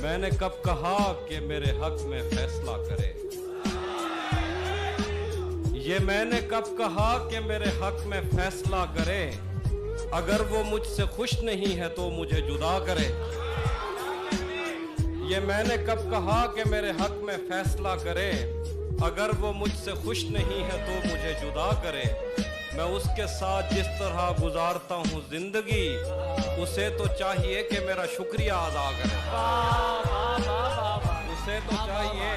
मैंने कब कहा कि मेरे हक में फैसला करे। ये मैंने कब कहा कि मेरे हक में फैसला करे। अगर वो मुझसे खुश नहीं है तो मुझे जुदा करे। ये मैंने कब कहा कि मेरे हक में फैसला करे। अगर वो मुझसे खुश नहीं है तो मुझे जुदा करे। मैं उसके साथ जिस तरह गुजारता हूँ जिंदगी, उसे तो चाहिए कि मेरा शुक्रिया अदा करे। उसे तो चाहिए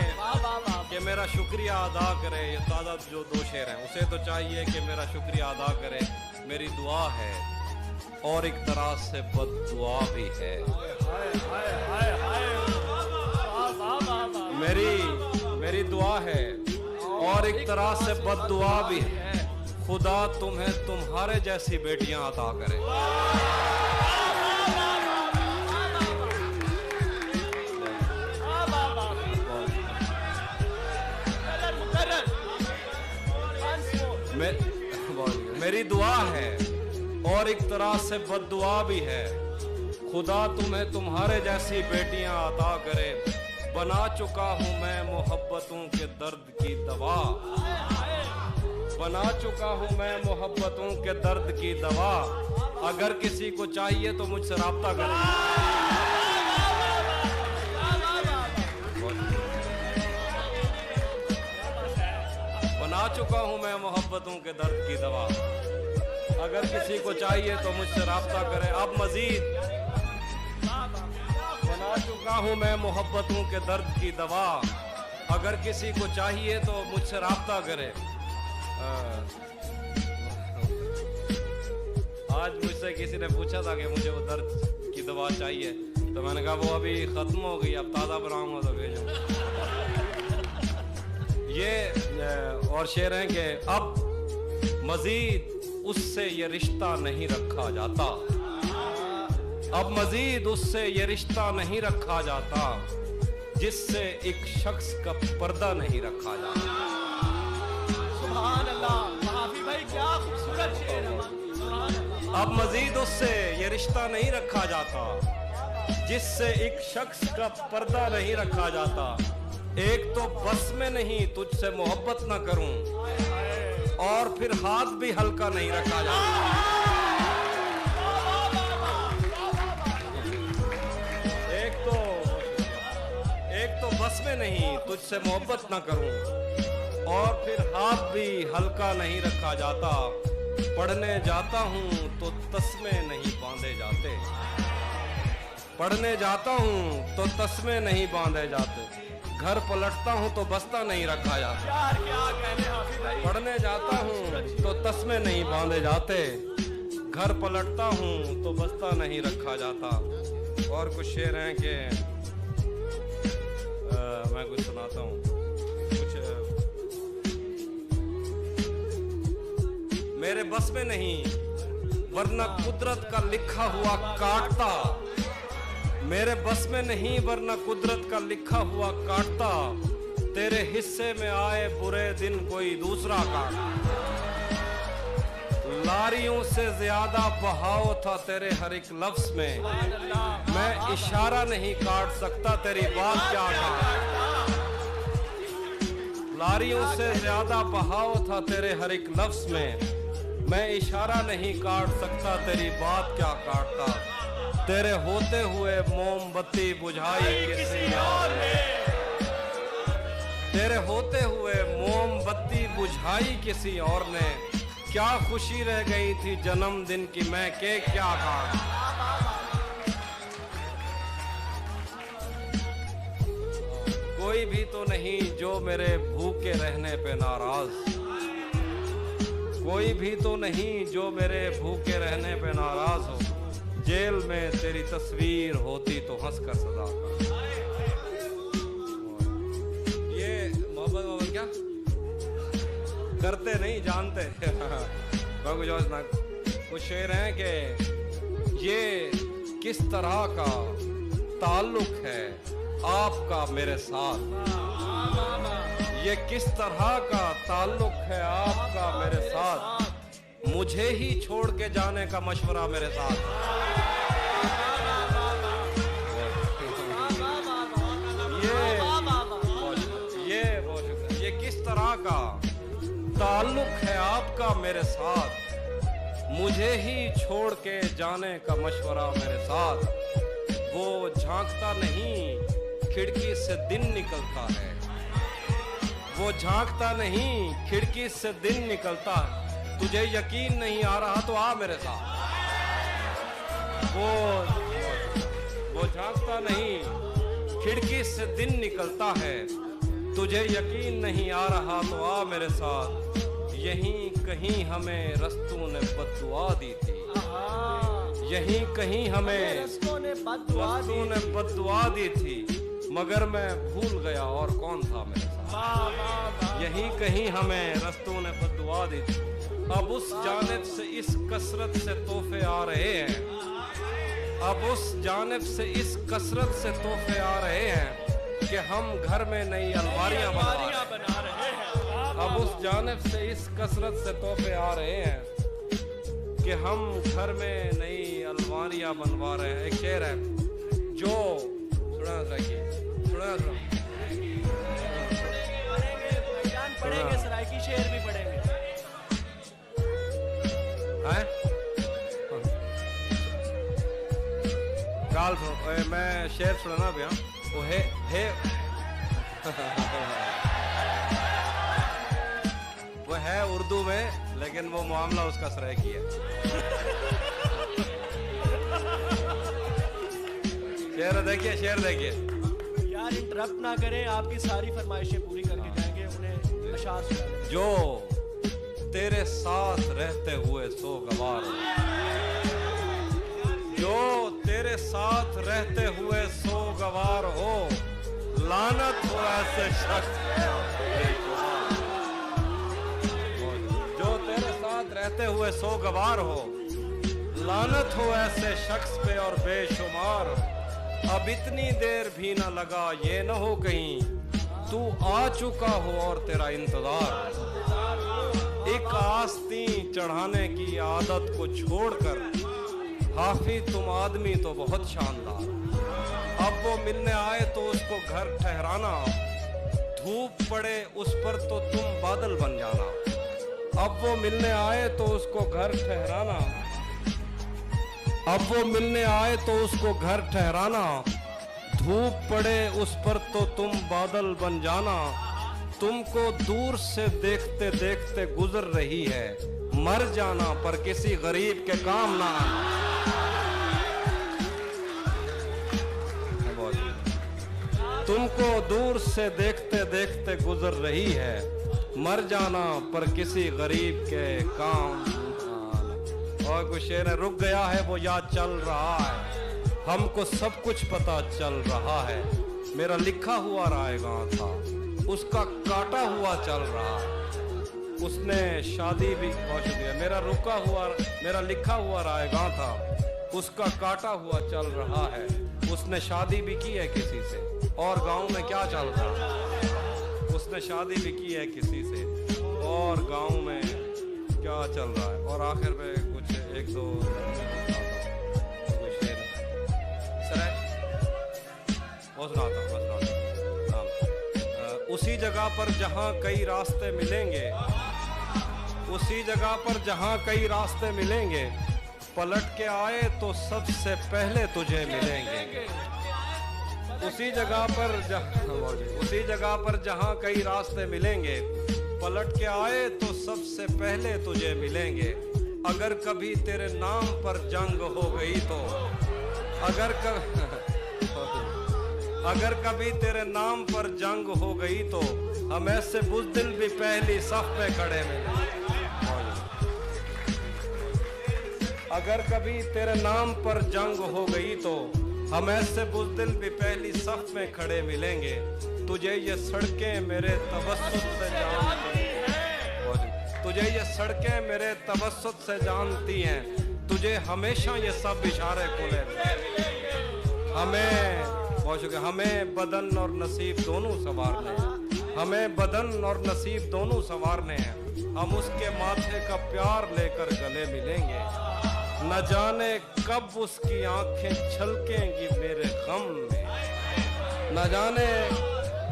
कि मेरा शुक्रिया अदा करे। ये ताज़ा जो दो शेर हैं, उसे तो चाहिए कि मेरा शुक्रिया अदा करे। मेरी दुआ है और एक तरह से बद्दुआ भी है। मेरी दुआ है और एक तरह से बद्दुआ भी है। खुदा तुम्हें तुम्हारे जैसी बेटियां अता करे। मेरी दुआ है और एक तरह से बद्दुआ भी है। खुदा तुम्हें तुम्हारे जैसी बेटियां अता करे। बना चुका हूं मैं मोहब्बतों के दर्द की दवा। बना चुका हूं मैं मोहब्बतों के दर्द की दवा। अगर किसी को चाहिए तो मुझसे राब्ता करें। बना चुका हूं मैं मोहब्बतों के दर्द की दवा। अगर किसी को चाहिए तो मुझसे राब्ता करें। अब मजीद बना चुका हूं मैं मोहब्बतों के दर्द की दवा। अगर किसी को चाहिए तो मुझसे राब्ता करे। आज मुझसे किसी ने पूछा था कि मुझे वो दर्द की दवा चाहिए, तो मैंने कहा वो अभी खत्म हो गई, अब ताज़ा बनाऊंगा तो भेजो। ये और शेर हैं कि अब मजीद उससे ये रिश्ता नहीं रखा जाता। अब मजीद उससे ये रिश्ता नहीं रखा जाता जिससे एक शख्स का पर्दा नहीं रखा जाता। सुभान अल्लाह, महाफी भाई क्या खूबसूरत शेर है। सुभान अल्लाह। अब मजीद उससे ये रिश्ता नहीं रखा जाता जिससे एक शख्स का पर्दा नहीं रखा जाता। एक तो बस में नहीं तुझसे मोहब्बत ना करूं, और फिर हाथ भी हल्का नहीं रखा जाता। एक तो बस में नहीं तुझसे मोहब्बत ना करूं, और फिर हाथ भी हल्का नहीं रखा जाता। पढ़ने जाता हूं तो तस्मे नहीं बांधे जाते। पढ़ने जाता हूं तो तस्मे नहीं बांधे जाते। घर पलटता हूं तो बस्ता नहीं रखा जाता। पढ़ने जाता हूं तो तस्मे नहीं बांधे जाते। घर पलटता हूं तो बस्ता नहीं रखा जाता। और कुछ शेर हैं कि मैं कुछ सुनाता हूँ। कुछ मेरे बस में नहीं वरना कुदरत का लिखा हुआ काटता। मेरे बस में नहीं वरना कुदरत का लिखा हुआ काटता। तेरे हिस्से में आए बुरे दिन कोई दूसरा काटता। लारियों से ज्यादा बहाव था तेरे हर एक लफ्ज में। मैं इशारा नहीं काट सकता तेरी बात क्या काटा। लारियों से ज्यादा बहाव था तेरे हर एक लफ्ज में। मैं इशारा नहीं काट सकता तेरी बात क्या काटता। तेरे होते हुए मोमबत्ती बुझाई किसी और ने। तेरे होते हुए मोमबत्ती बुझाई किसी और ने। क्या खुशी रह गई थी जन्मदिन की मैं केक क्या काट। कोई भी तो नहीं जो मेरे भूखे रहने पे नाराज। कोई भी तो नहीं जो मेरे भूखे रहने पे नाराज हो। जेल में तेरी तस्वीर होती तो हंसकर सदा कर। ये मोहब्बत क्या करते नहीं जानते। कुछ शेर हैं कि ये किस तरह का ताल्लुक है आपका मेरे साथ। ये किस तरह का ताल्लुक है आपका मेरे साथ। मुझे ही छोड़ के जाने का मशवरा मेरे साथ। तरह का ताल्लुक है आपका मेरे साथ, मुझे ही छोड़ के जाने का मशवरा मेरे साथ। वो झांकता नहीं खिड़की से दिन निकलता है, वो झांकता नहीं खिड़की से दिन निकलता है। तुझे यकीन नहीं आ रहा तो आ मेरे साथ। वो झांकता नहीं खिड़की से दिन निकलता है, तुझे यकीन नहीं आ रहा तो आ मेरे साथ। यहीं कहीं हमें रस्तों ने बद्दुआ दी थी, यहीं कहीं हमें रस्तों ने बद्दुआ दी थी, मगर मैं भूल गया और कौन था मेरे साथ। यहीं कहीं हमें रस्तों ने बद्दुआ दी थी। अब उस जानिब से इस कसरत से तोहफे आ रहे हैं, अब उस जानिब से इस कसरत से तोहफे आ रहे हैं कि हम घर में नई अलमारियां बना रहे हैं। अब उस जानिब से इस कसरत से तोहफे आ रहे हैं कि हम घर में नई अलमारियां बनवा रहे हैं। एक शेर है जो पढ़ेंगे सराइकी शेर भी पढ़ेंगे। गाल मैं शेर सुनाना भी वो है वो है उर्दू में, लेकिन वो मामला उसका सराइकी है। शेर देखिए, शेर देखिए। यार इंटरप्ट ना करें, आपकी सारी फरमाइशें पूरी करके जाएंगे। उन्हें अशार सुना। जो तेरे साथ रहते हुए सो गवार हो, जो तेरे साथ रहते हुए सो गवार हो, लानत हो ऐसे शख्स। जो तेरे साथ रहते हुए सो गवार हो, लानत हो ऐसे शख्स पे और बेशुमार। अब इतनी देर भी ना लगा ये न हो कहीं तू आ चुका हो और तेरा इंतजार। एक आस्तीन चढ़ाने की आदत को छोड़कर हाफी तुम आदमी तो बहुत शानदार। अब वो मिलने आए तो उसको घर ठहराना, धूप पड़े उस पर तो तुम बादल बन जाना। अब वो मिलने आए तो उसको घर ठहराना, अब वो मिलने आए तो उसको घर ठहराना। धूप पड़े उस पर तो तुम बादल बन जाना। तुमको दूर से देखते देखते गुजर रही है, मर जाना पर किसी गरीब के काम ना आना। तुमको दूर से देखते देखते गुजर रही है, मर जाना पर किसी गरीब के काम आना। और कुछ शेर रुक गया है वो याद चल रहा है, हमको सब कुछ पता चल रहा है। मेरा लिखा हुआ रायगां था, उसका काटा हुआ चल रहा है। उसने शादी भी पहुंच गया। मेरा लिखा हुआ रायगां था, उसका काटा हुआ चल रहा है। उसने शादी भी की है किसी से, और गांव में क्या चल रहा है। उसने शादी भी की है किसी से, और गांव में क्या चल रहा है। और आखिर में कुछ एक दो उसी जगह पर जहां कई रास्ते मिलेंगे, उसी जगह पर जहां कई रास्ते मिलेंगे, पलट के आए तो सबसे पहले तुझे मिलेंगे। उसी जगह पर जहां कई रास्ते मिलेंगे, पलट के आए तो सबसे पहले तुझे मिलेंगे। अगर कभी तेरे नाम पर जंग हो गई तो, अगर कभी तेरे नाम पर जंग हो गई तो, हम ऐसे बुज़दिल भी पहली सफ पे खड़े मिलेंगे। अगर कभी तेरे नाम पर जंग हो गई तो, हम ऐसे बुज़दिल भी पहली सफ में खड़े मिलेंगे। तुझे ये सड़कें मेरे तवस्सुत से जानती हैं, तुझे ये सड़कें मेरे तवस्सुत से जानती हैं। तुझे हमेशा ये सब इशारे खुले हमें बदन और नसीब दोनों संवारने हैं, हमें बदन और नसीब दोनों संवारने हैं। हम उसके माथे का प्यार लेकर गले मिलेंगे। न जाने कब उसकी आंखें छलकेंगी मेरे गम में,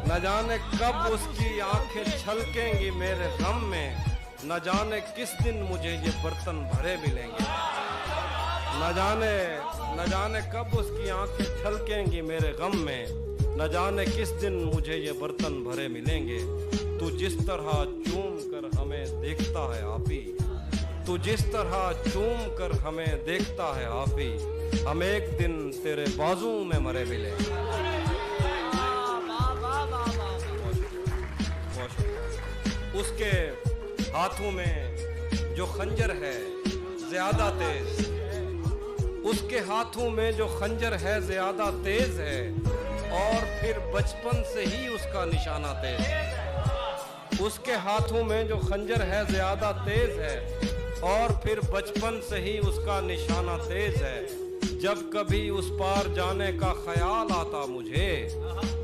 न जाने कब उसकी आंखें छलकेंगी मेरे गम में, न जाने किस दिन मुझे ये बर्तन भरे मिलेंगे। न जाने कब उसकी आंखें छलकेंगी मेरे गम में, न जाने किस दिन मुझे ये बर्तन भरे मिलेंगे। तू जिस तरह चूम कर हमें देखता है आपी, तू जिस तरह चूम कर हमें देखता है आपी, हम एक दिन तेरे बाजू में मरे मिलेंगे। उसके हाथों में जो खंजर है ज्यादा तेज, उसके हाथों में जो खंजर है ज्यादा तेज है, और फिर बचपन से ही उसका निशाना तेज है। उसके हाथों में जो खंजर है ज्यादा तेज है, और फिर बचपन से ही उसका निशाना तेज है। जब कभी उस पार जाने का ख्याल आता मुझे,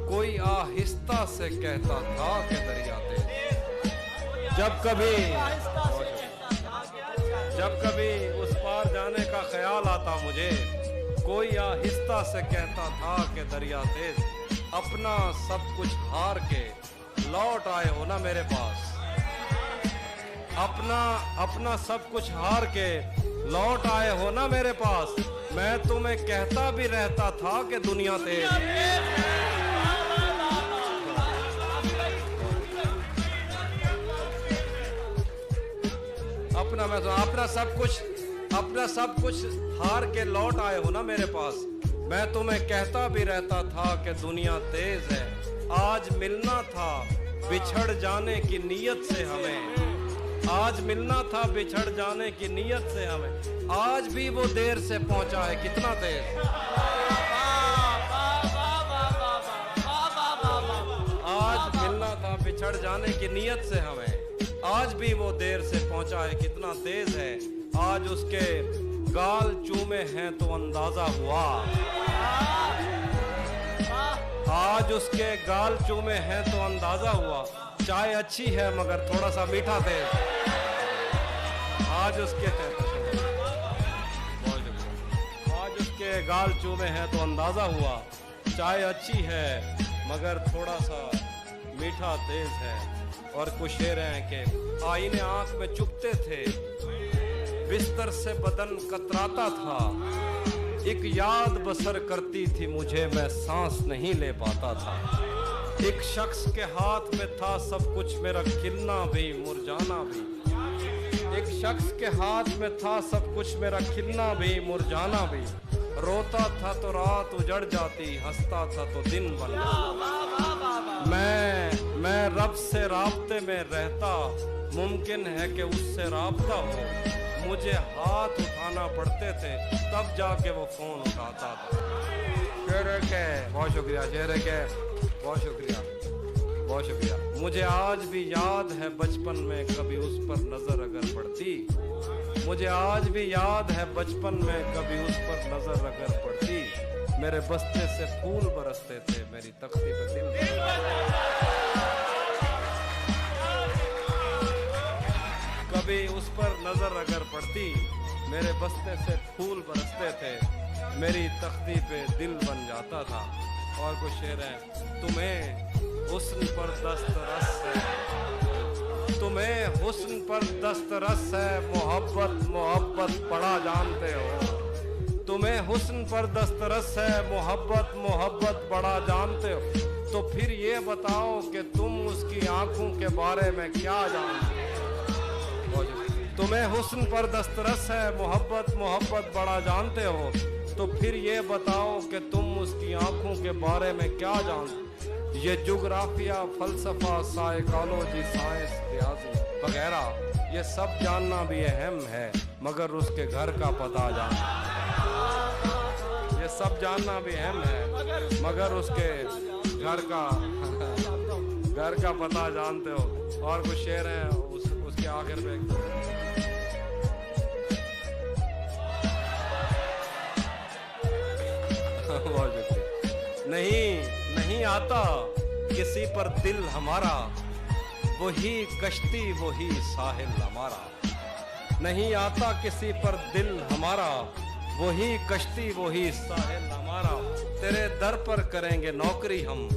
कोई आहिस्ता से कहता था कि दरिया तेज। जब कभी उस पार जाने का ख्याल आता मुझे, कोई आहिस्ता से कहता था कि दरिया तेज। अपना सब कुछ हार के लौट आए हो ना मेरे पास, अपना सब कुछ हार के लौट आए हो ना मेरे पास। मैं तुम्हें कहता भी रहता था कि दुनिया तेज। अपना सब कुछ हार के लौट आए हो ना मेरे पास। मैं तुम्हें कहता भी रहता था कि दुनिया तेज है। आज मिलना था बिछड़ जाने की नीयत से हमें, आज मिलना था बिछड़ जाने की नीयत से हमें। आज भी वो देर से पहुंचा है कितना तेज। आज मिलना था बिछड़ जाने की नीयत से हमें, आज भी वो देर से पहुंचा है कितना तेज है। आज उसके गाल चूमे हैं तो अंदाजा हुआ, आज उसके गाल चूमे हैं तो अंदाजा हुआ। चाय अच्छी है मगर थोड़ा सा मीठा तेज। आज उसके गाल चूमे हैं तो अंदाजा हुआ। चाय अच्छी है मगर थोड़ा सा मीठा तेज है। और कुछ शेर हैं कि आईने आंख में चुभते थे, बिस्तर से बदन कतराता था। एक याद बसर करती थी मुझे, मैं सांस नहीं ले पाता था। एक शख्स के हाथ में था सब कुछ, मेरा खिलना भी मुरझाना भी। एक शख्स के हाथ में था सब कुछ, मेरा खिलना भी मुरझाना भी। रोता था तो रात उजड़ जाती, हंसता था तो दिन बन जाता। मैं रब से राब्ते में रहता, मुमकिन है कि उससे राब्ता हो। मुझे हाथ उठाना पड़ते थे तब जाके वो फोन उठाता था। शेर के बहुत शुक्रिया, शेर के बहुत शुक्रिया, बहुत शुक्रिया। मुझे आज भी याद है बचपन में कभी उस पर नजर अगर पड़ती, मुझे आज भी याद है बचपन में कभी उस पर नजर अगर पड़ती। मेरे बस्ते से फूल बरसते थे, मेरी तख्ती पे दिल। कभी उस पर नजर अगर पड़ती, मेरे बस्ते से फूल बरसते थे, मेरी तख्ती पे दिल बन जाता था। और कुछ शेर है, तुम्हें हुस्न पर दस्तरस है, तुम्हें हुस्न पर दस्तरस है, मोहब्बत मोहब्बत बड़ा जानते हो। तुम्हें हुस्न पर दस्तरस है, मोहब्बत मोहब्बत बड़ा जानते हो। तो फिर ये बताओ कि तुम उसकी आंखों के बारे में क्या जानते हो। तुम्हें हुस्न पर दस्तरस है, मोहब्बत मोहब्बत बड़ा जानते हो। तो फिर ये बताओ कि तुम उसकी आंखों के बारे में क्या जानते हो। ये जोग्राफिया, फलसफा, साइकोलॉजी, साइंस, रियाजी वगैरह ये सब जानना भी अहम है, मगर उसके घर का पता जानना, ये सब जानना भी अहम है, मगर उसके घर का पता जानते हो। और कुछ शेर हैं उसके आखिर में, नहीं आता किसी पर दिल हमारा, वही कश्ती वही साहिल हमारा। नहीं आता किसी पर दिल हमारा, वही कश्ती वही साहिल हमारा। तेरे दर पर करेंगे नौकरी हम,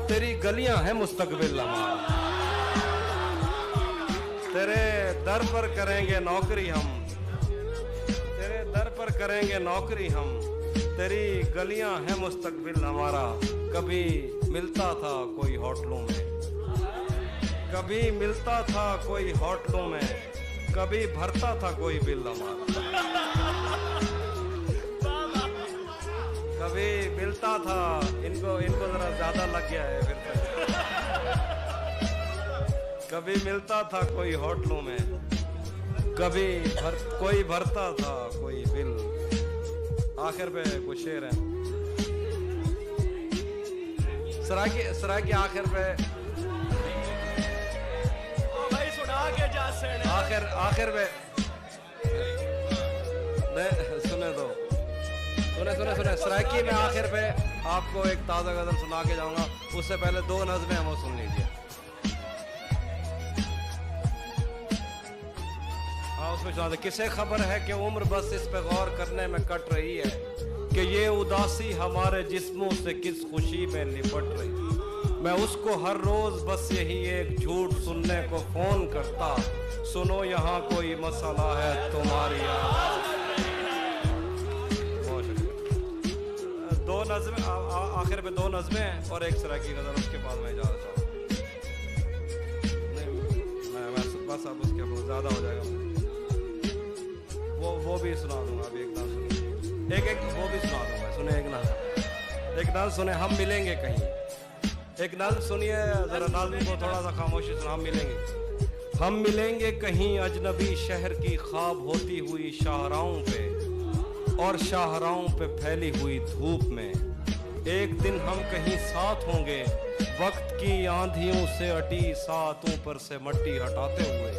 तेरी गलियां हैं मुस्तकबिल हमारा। तेरे दर पर करेंगे नौकरी हम, तेरे दर पर करेंगे नौकरी हम, तेरी गलियां हैं मुस्तकबिल हमारा। कभी मिलता था कोई होटलों में, कभी मिलता था कोई होटलों में, कभी भरता था कोई बिल हमारा। कभी मिलता था, इनको जरा ज्यादा लग गया है फिर से। कभी मिलता था कोई होटलों में, कभी कोई भरता था कोई बिल। आखिर पे कुछ शेर है सराय की आखिर पे। ओ भाई सुना के जा सेने। आखिर पे सुने दो, सुने सरायकी में आखिर पे आपको एक ताजा गजल सुना के जाऊंगा। उससे पहले दो नज़में हम सुन लीजिए। उसमें सुना दे। किसे खबर है कि उम्र बस इस पे गौर करने में कट रही है कि ये उदासी हमारे जिस्मों से किस खुशी में लिपट रही। मैं उसको हर रोज बस यही एक झूठ सुनने को फोन करता, सुनो यहाँ कोई मसला है तुम्हारी आवाज़। दो नज़में आखिर पे, दो नज़में और एक सराय की गजल, उसके बाद मैं इजाज़त चाहूँगा। मैं बस अब उसके बहुत ज़्यादा हो जाएगा। वो भी सुना दूंगा। अभी एक नाम सुनिए, एक वो भी सुना दूंगा। सुने एक नाम सुने, हम मिलेंगे कहीं। एक नाम सुनिए जरा, नाज़िम को थोड़ा सा खामोशी सुना। हम मिलेंगे कहीं अजनबी शहर की ख्वाब होती हुई शाहराहों पे, और शाहराहों पे फैली हुई धूप में। एक दिन हम कहीं साथ होंगे, वक्त की आंधियों से अटी सातों पर से मट्टी हटाते हुए,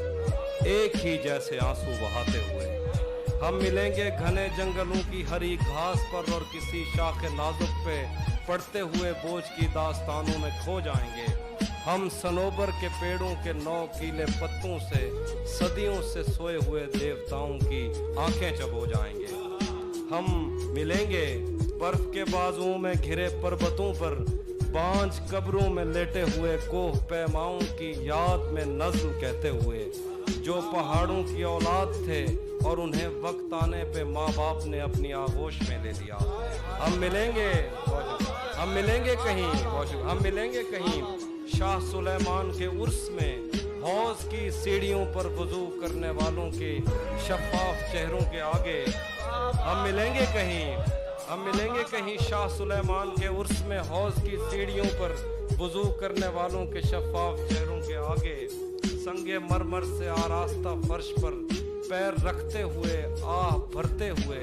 एक ही जैसे आंसू बहाते हुए। हम मिलेंगे घने जंगलों की हरी घास पर, और किसी शाखे नाजुक पे पड़ते हुए बोझ की दास्तानों में खो जाएंगे। हम सनोबर के पेड़ों के 9 कीले पत्तों से सदियों से सोए हुए देवताओं की आंखें चबो जाएंगे। हम मिलेंगे बर्फ के बाजुओं में घिरे पर्वतों पर, बांझ कब्रों में लेटे हुए कोह पैमाओं की याद में नज़्म कहते हुए, जो पहाड़ों की औलाद थे और उन्हें वक्त आने पे माँ बाप ने अपनी आगोश में ले लिया। हम मिलेंगे कहीं शाह सुलेमान के उर्स में, हौज की सीढ़ियों पर वुजू करने वालों के शफाफ चेहरों के आगे। हम मिलेंगे कहीं शाह सुलेमान के उर्स में, हौज की सीढ़ियों पर वुजू करने वालों के शफाफ चेहरों के आगे। संगे मरमर से आरास्ता फर्श पर पैर रखते हुए, आह भरते हुए,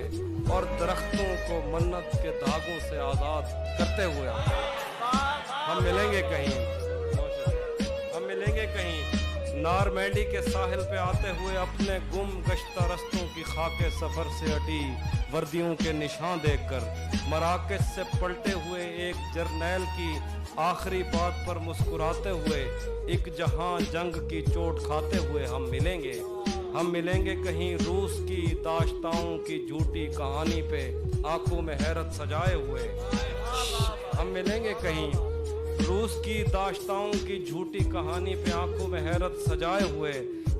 और दरख्तों को मन्नत के धागों से आज़ाद करते हुए। हम मिलेंगे कहीं नारमैंडी के साहिल पे आते हुए, अपने गुम गश्ता रस्तों की खाके सफ़र से अटी वर्दियों के निशान देखकर, मराकश से पलटे हुए एक जर्नैल की आखिरी बात पर मुस्कुराते हुए, एक जहां जंग की चोट खाते हुए। हम मिलेंगे कहीं रूस की दाश्ताओं की झूठी कहानी पे आंखों में हैरत सजाए हुए। हम मिलेंगे कहीं रूस की दाश्ताओं की झूठी कहानी पे आंखों में हैरत सजाए हुए,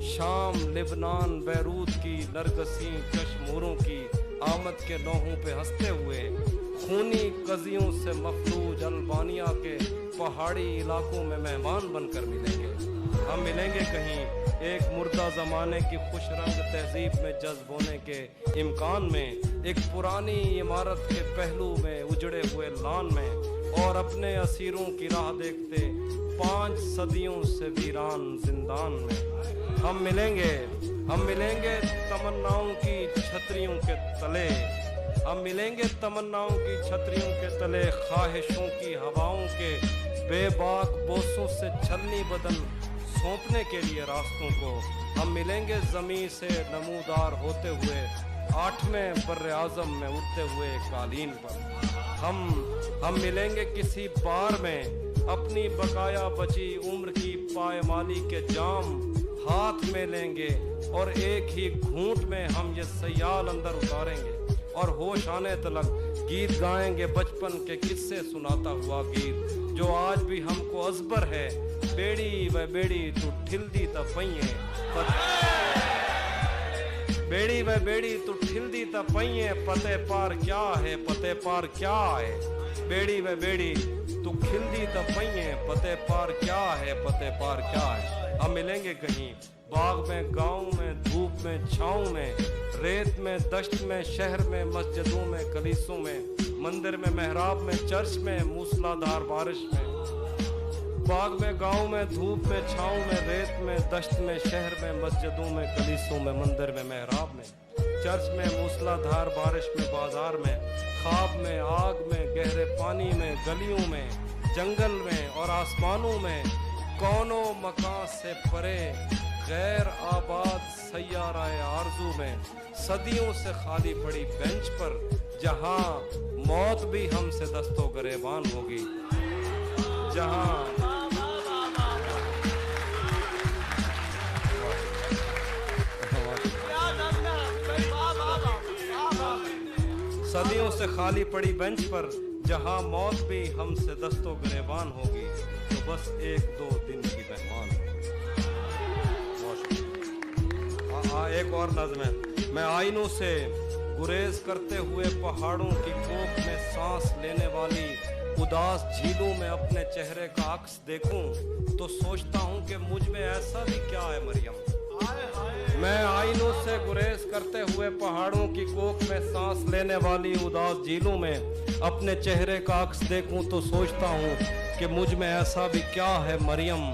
शाम, लिबनान, बैरूत की नरगसी चश्मूरों की आमद के नौहों पे हंसते हुए, खूनी कजियों से मफलूज अल्बानिया के पहाड़ी इलाकों में मेहमान बनकर मिलेंगे। हम मिलेंगे कहीं एक मुर्दा ज़माने की खुश रंग तहजीब में जज्ब होने के इम्कान में, एक पुरानी इमारत के पहलू में उजड़े हुए लान में, और अपने असीरों की राह देखते 5 सदियों से वीरान जिंदान में। हम मिलेंगे तमन्नाओं की छतरियों के तले। हम मिलेंगे तमन्नाओं की छतरियों के तले, ख्वाहिशों की हवाओं के बेबाक बोसों से छलनी बदन सौंपने के लिए रास्तों को। हम मिलेंगे ज़मीं से नमूदार होते हुए, 8वें बर्रे आज़म में उड़ते हुए कालीन पर। हम मिलेंगे किसी बार में, अपनी बकाया बची उम्र की पायमाली के जाम हाथ में लेंगे, और एक ही घूंट में हम ये सयाल अंदर उतारेंगे, और होश आने तलक गीत गाएंगे बचपन के किस्से सुनाता हुआ गीत जो आज भी हमको अजबर है। बेड़ी व बेड़ी तू ठिलदी त पइए, बेड़ी व बेड़ी तू ठिलदी त पइए, पते पार क्या है, पते पार क्या है। बेड़ी व बेड़ी तू खिलदी त पइए, पते पार क्या है, पते पार क्या है। हम मिलेंगे कहीं बाग में, गांव में, धूप में, छाँव में, रेत में, दश्त में, शहर में, मस्जिदों में, कलीसों में, मंदिर में, मेहराब में, चर्च में, मूसलाधार बारिश में। बाग में, गांव में, धूप में, छाँव में, रेत में, दश्त में, शहर में, मस्जिदों में, कलीसों में, मंदिर में, मेहराब में, चर्च में, मूसलाधार बारिश में, बाजार में, ख्वाब में, आग में, गहरे पानी में, गलियों में, जंगल में और आसमानों में, कौनों मकान से परे गैर आबाद सैयाराए आरज़ू में, सदियों से खाली पड़ी बेंच पर जहां मौत भी हमसे दस्तो गरेबान होगी, जहां सदियों से खाली पड़ी बेंच पर जहां मौत भी हमसे दस्तो गरेबान होगी, तो बस एक दो दिन की मेहमान। एक और नज़्म है। मैं आईनों से गुरेज करते हुए पहाड़ों की कोख में सांस लेने वाली उदास झीलों में अपने चेहरे का अक्स देखूं तो सोचता हूं कि मुझ में ऐसा भी क्या है मरियम। मैं आईनों से गुरेज करते हुए पहाड़ों की कोख में सांस लेने वाली उदास झीलों में अपने चेहरे का अक्स देखूं तो सोचता हूं कि मुझ में ऐसा भी क्या है मरियम।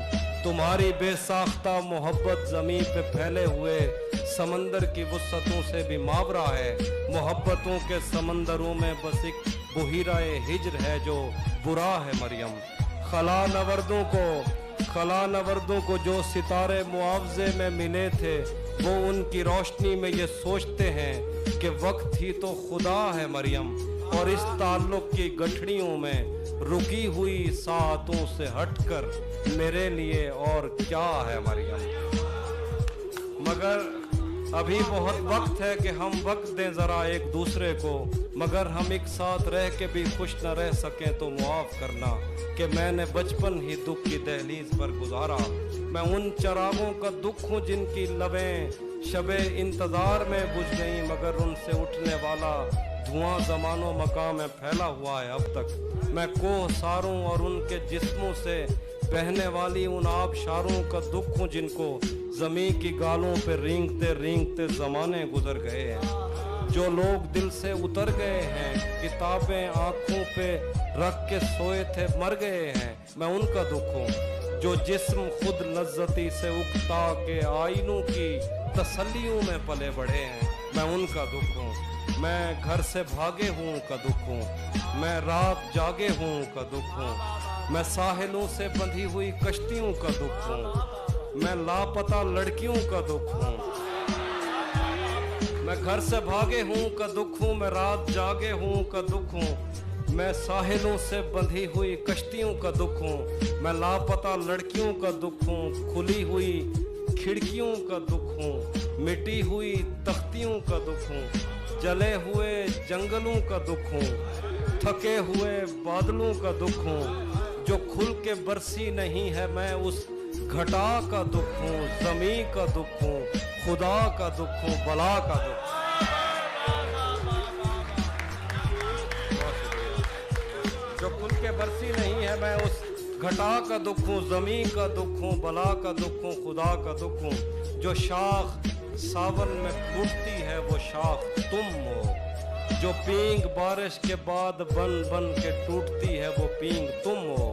तुम्हारी बेसाख्ता मोहब्बत ज़मीन पे फैले हुए समंदर की वुसअतों से भी मावरा है। मोहब्बतों के समंदरों में बस एक बुहिराए हिज्र है जो बुरा है मरियम। खला नवरदों को जो सितारे मुआवजे में मिले थे वो उनकी रोशनी में ये सोचते हैं कि वक्त ही तो खुदा है मरियम। और इस ताल्लुक की गठड़ियों में रुकी हुई सातों से हटकर मेरे लिए और क्या है मरियम। मगर अभी बहुत वक्त है कि हम वक्त दें ज़रा एक दूसरे को, मगर हम एक साथ रह के भी खुश न रह सकें तो मुआफ़ करना कि मैंने बचपन ही दुख की दहलीज पर गुजारा। मैं उन चरागों का दुख हूँ जिनकी लबें शबे इंतज़ार में बुझ गई, मगर उनसे उठने वाला धुआं ज़मानो मकाम में फैला हुआ है अब तक। मैं कोहसारों और उनके जिस्मों से बहने वाली उन आबशारों का दुख हूँ जिनको ज़मीं की गालों पे रेंगते रेंगते ज़माने गुजर गए हैं। जो लोग दिल से उतर गए हैं, किताबें आँखों पे रख के सोए थे मर गए हैं, मैं उनका दुख हूँ। जो जिस्म खुद लज्जती से उकता के आईनों की तसल्लियों में पले बढ़े हैं, मैं उनका दुख हूँ। मैं घर से भागे हूँ का दुख हूँ, मैं रात जागे हूँ का दुख हूँ, मैं साहिलों से बंधी हुई कश्तियों का दुख हूँ, मैं लापता लड़कियों का दुख हूँ। मैं घर से भागे हूँ का दुख हूँ, मैं रात जागे हूँ का दुख हूँ, मैं साहिलों से बंधी हुई कश्तियों का दुख हूँ, मैं लापता लड़कियों का दुख हूँ, खुली हुई खिड़कियों का दुख हूँ, मिटी हुई तख्तियों का दुख हूँ, जले हुए जंगलों का दुख हूँ, थके हुए बादलों का दुख हूँ। जो खुल के बरसी नहीं है मैं उस घटा का दुख हूँ, ज़मीं का दुख हूँ, खुदा का दुख हूँ, बला का दुख। जो खुल के बरसी नहीं है मैं उस घटा का दुख हूँ, ज़मीं का दुख हूँ, बला का दुख हूँ, खुदा का दुख हूँ। जो शाख सावन में फूटती है वो शाख तुम हो, जो पींग बारिश के बाद बन बन के टूटती है वो पींग तुम हो।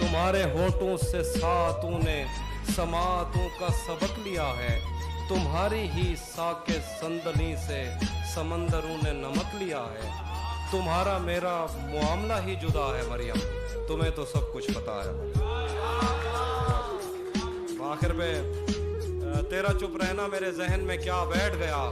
तुम्हारे होठों से सातों ने समातों का सबक लिया है, तुम्हारी ही साके संदनी से समंदरों ने नमक लिया है। तुम्हारा मेरा मामला ही जुदा है मरियम, तुम्हें तो सब कुछ पता है। आखिर में तेरा चुप रहना मेरे जहन में क्या बैठ गया,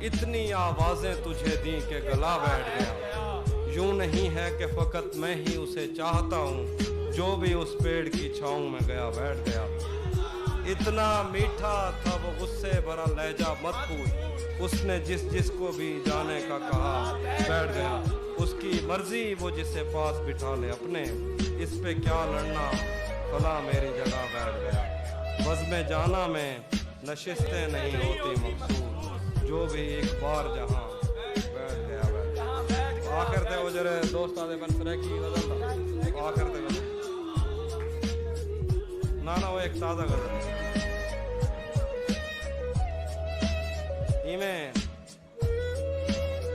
इतनी आवाज़ें तुझे दी के गला बैठ गया। यूं नहीं है कि फ़कत मैं ही उसे चाहता हूँ, जो भी उस पेड़ की छाँव में गया बैठ गया। इतना मीठा था वो गुस्से भरा लहजा मत पूछ, उसने जिस जिस को भी जाने का कहा बैठ गया। उसकी मर्जी वो जिसे पास बिठा ले अपने, इस पे क्या लड़ना, फला मेरी जगह बैठ गया। बज़ में जाना में नशिस्तें नहीं होती मकसूद, जो भी एक बार जहाँ बैठ गया बैठ गया। आखिर थे वो जरे दोस्त आदे बन सरे की गजल था, आखिर थे गजल ना वो एक ताज़ा गजल है। इमें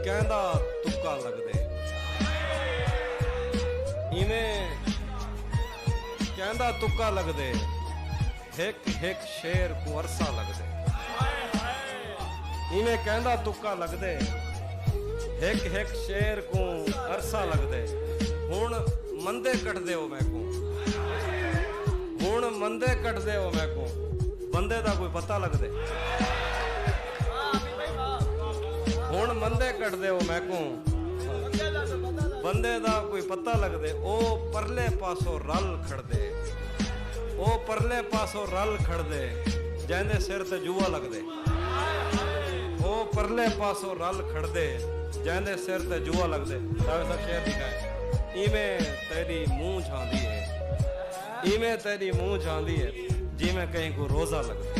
कहंदा तुक्का लग दे, इमें कहंदा तुक्का लग दे, हिक हिक शेर को अरसा लग दे। इमें कहंदा तुक्का लग दे, हिक हिक शेर को अरसा लग दे। हुण मंदे कट दे मैं को, हुण मंदे कट दे मैं को, बंदे दा कोई पता लग दे। हुण मंदे कट दे मैं को, बंदे दा कोई पता लग दे। ओ परले पासो रल खड़ दे, ओ परले पासो रल खड़ दे, जैंदे सिर ते जुआ लग दे। ओ परले पासो रल खड़ दे, जैंदे सिर ते जुआ लग दे। सब शेर दिखाए। इमें तेरी मुंह झांदी है, इमें तेरी मुंह झांदी है, जिमें कहीं को रोजा लग दे।